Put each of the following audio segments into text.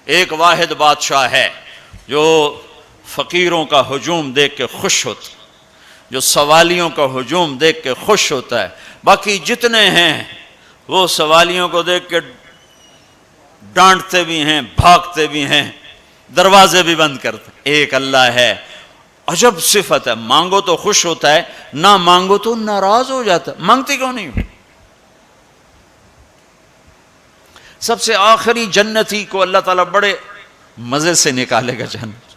ایک واحد بادشاہ ہے جو فقیروں کا ہجوم دیکھ کے خوش ہوتا، جو سوالیوں کا ہجوم دیکھ کے خوش ہوتا ہے، باقی جتنے ہیں وہ سوالیوں کو دیکھ کے ڈانٹتے بھی ہیں، بھاگتے بھی ہیں، دروازے بھی بند کرتے ہیں۔ ایک اللہ ہے، عجب صفت ہے، مانگو تو خوش ہوتا ہے، نہ مانگو تو ناراض ہو جاتا ہے۔ مانگتے کیوں نہیں ہو؟ سب سے آخری جنتی کو اللہ تعالیٰ بڑے مزے سے نکالے گا جنت،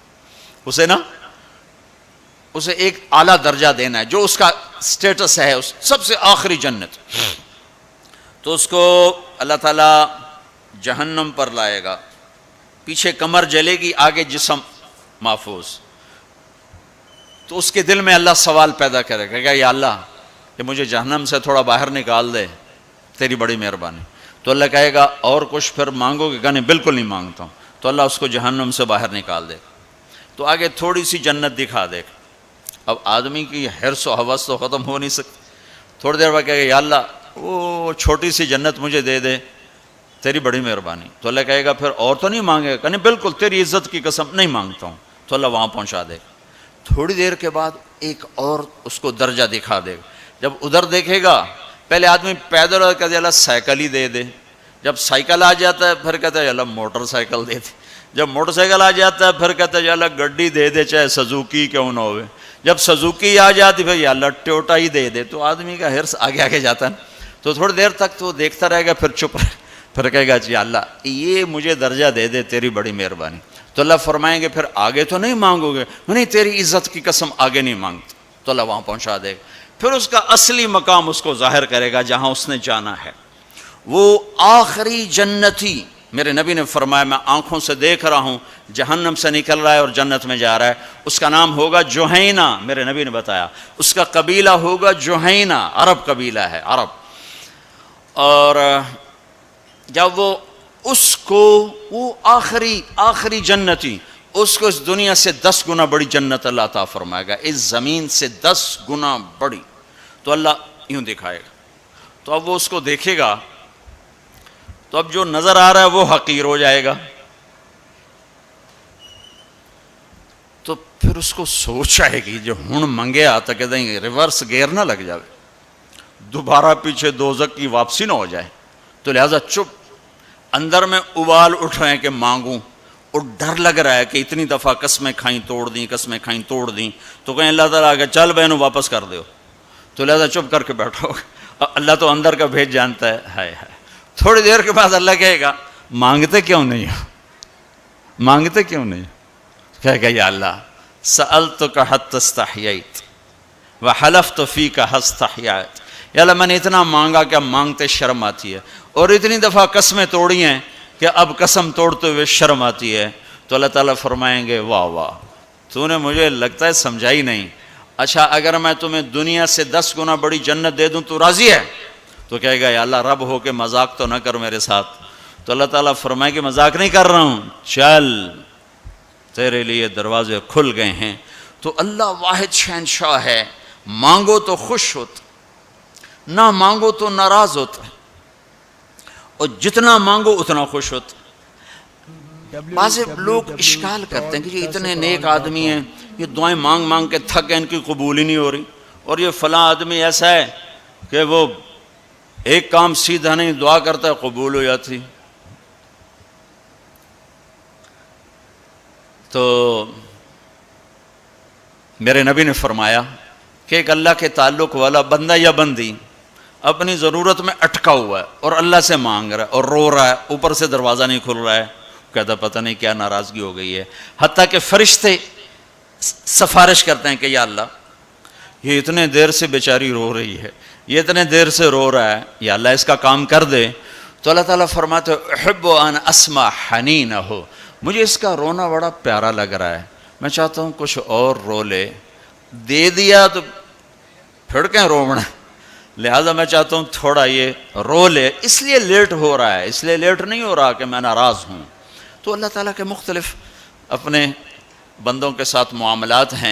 اسے ایک اعلیٰ درجہ دینا ہے جو اس کا سٹیٹس ہے، اس سب سے آخری جنت، تو اس کو اللہ تعالیٰ جہنم پر لائے گا، پیچھے کمر جلے گی، آگے جسم محفوظ، تو اس کے دل میں اللہ سوال پیدا کرے گا کہ یا اللہ کہ مجھے جہنم سے تھوڑا باہر نکال دے، تیری بڑی مہربانی۔ تو اللہ کہے گا اور کچھ پھر مانگو گے؟ کہ نہیں، بالکل نہیں مانگتا ہوں۔ تو اللہ اس کو جہنم سے باہر نکال دے، تو آگے تھوڑی سی جنت دکھا دے۔ اب آدمی کی حرص و ہوس تو ختم ہو نہیں سکتی، تھوڑی دیر بعد کہے گا یا اللہ وہ چھوٹی سی جنت مجھے دے دے، تیری بڑی مہربانی۔ تو اللہ کہے گا پھر اور تو نہیں مانگے گا؟ کہ نہیں، بالکل تیری عزت کی قسم نہیں مانگتا ہوں۔ تو اللہ وہاں پہنچا دے گا۔ تھوڑی دیر کے بعد ایک اور اس کو درجہ دکھا دے گا۔ جب ادھر دیکھے گا، پہلے آدمی پیدل اور کہتے اللہ سائیکل ہی دے دے، جب سائیکل آ جاتا ہے پھر کہتا ہے اللہ موٹر سائیکل دے دے، جب موٹر سائیکل آ جاتا ہے پھر کہتا ہے یا اللہ گڈی دے دے چاہے سزوکی کیوں نہ ہوئے، جب سزوکی آ جاتی پھر یا اللہ ٹوٹا ہی دے دے۔ تو آدمی کا حرص آگے آگے جاتا ہے، تو تھوڑی دیر تک تو دیکھتا رہے گا، پھر چپ رہے، پھر کہے گا جی اللہ یہ مجھے درجہ دے دے، تیری بڑی مہربانی۔ تو اللہ فرمائیں گے پھر آگے تو نہیں مانگو گے؟ نہیں، تیری عزت کی قسم آگے نہیں مانگتا۔ تو اللہ وہاں پہنچا دے گا، پھر اس کا اصلی مقام اس کو ظاہر کرے گا جہاں اس نے جانا ہے۔ وہ آخری جنتی، میرے نبی نے فرمایا میں آنکھوں سے دیکھ رہا ہوں، جہنم سے نکل رہا ہے اور جنت میں جا رہا ہے، اس کا نام ہوگا جوہینہ، میرے نبی نے بتایا، اس کا قبیلہ ہوگا جوہینہ، عرب قبیلہ ہے، عرب۔ اور جب وہ آخری جنتی، اس کو اس دنیا سے 10 گنا بڑی جنت اللہ عطا فرمائے گا، اس زمین سے 10 گنا بڑی۔ تو اللہ یوں دکھائے گا، تو اب وہ اس کو دیکھے گا، تو اب جو نظر آ رہا ہے وہ حقیر ہو جائے گا۔ تو پھر اس کو سوچ آئے گی جو ہن منگے آتا کہ دیں ریورس گیئر نہ لگ جائے، دوبارہ پیچھے دوزخ کی واپسی نہ ہو جائے، تو لہذا چپ، اندر میں ابال اٹھ رہے ہیں کہ مانگوں، اور ڈر لگ رہا ہے کہ اتنی دفعہ قسمیں کھائیں توڑ دیں، قسمیں کھائیں توڑ دیں، تو کہیں اللہ تعالیٰ کہ چل بہنوں واپس کر دو، تو لہذا چپ کر کے بیٹھو۔ اللہ تو اندر کا بھید جانتا ہے، ہائے ہائے۔ تھوڑی دیر کے بعد اللہ کہے گا مانگتے کیوں نہیں ہو، مانگتے کیوں نہیں؟ کہے گا یا اللہ سألتک حتی استحییت وحلفت فیک حتی استحییت، یا اللہ میں نے اتنا مانگا کہ اب مانگتے شرم آتی ہے، اور اتنی دفعہ قسمیں توڑی ہیں کہ اب قسم توڑتے ہوئے شرم آتی ہے۔ تو اللہ تعالیٰ فرمائیں گے واہ واہ، تو نے مجھے لگتا ہے سمجھائی نہیں، اچھا اگر میں تمہیں دنیا سے 10 گنا بڑی جنت دے دوں تو راضی ہے؟ تو کہے گا یا اللہ رب ہو کے مذاق تو نہ کر میرے ساتھ۔ تو اللہ تعالیٰ فرمائے کہ مذاق نہیں کر رہا ہوں، چل تیرے لیے دروازے کھل گئے ہیں۔ تو اللہ واحد شہنشاہ ہے، مانگو تو خوش ہوتا، نہ مانگو تو ناراض ہوتا، اور جتنا مانگو اتنا خوش ہوتا۔ بعض لوگ اشکال کرتے ہیں کہ یہ اتنے نیک آدمی ہیں، یہ دعائیں مانگ مانگ کے تھک گئے، ان کی قبول ہی نہیں ہو رہی، اور یہ فلاں آدمی ایسا ہے کہ وہ ایک کام سیدھا نہیں، دعا کرتا ہے قبول ہو جاتی۔ تو میرے نبی نے فرمایا کہ ایک اللہ کے تعلق والا بندہ یا بندی اپنی ضرورت میں اٹکا ہوا ہے اور اللہ سے مانگ رہا ہے اور رو رہا ہے، اوپر سے دروازہ نہیں کھل رہا ہے، کہتا پتہ نہیں کیا ناراضگی ہو گئی ہے، حتیٰ کہ فرشتے سفارش کرتے ہیں کہ یا اللہ یہ اتنے دیر سے بیچاری رو رہی ہے، یہ اتنے دیر سے رو رہا ہے، یا اللہ اس کا کام کر دے۔ تو اللہ تعالیٰ فرماتے احب ان اسمع حنینہ، مجھے اس کا رونا بڑا پیارا لگ رہا ہے، میں چاہتا ہوں کچھ اور رو لے، دے دیا تو پھر کہیں رونا، لہذا میں چاہتا ہوں تھوڑا یہ رو لے، اس لیے لیٹ ہو رہا ہے، اس لیے لیٹ نہیں ہو رہا کہ میں ناراض ہوں۔ تو اللہ تعالیٰ کے مختلف اپنے بندوں کے ساتھ معاملات ہیں،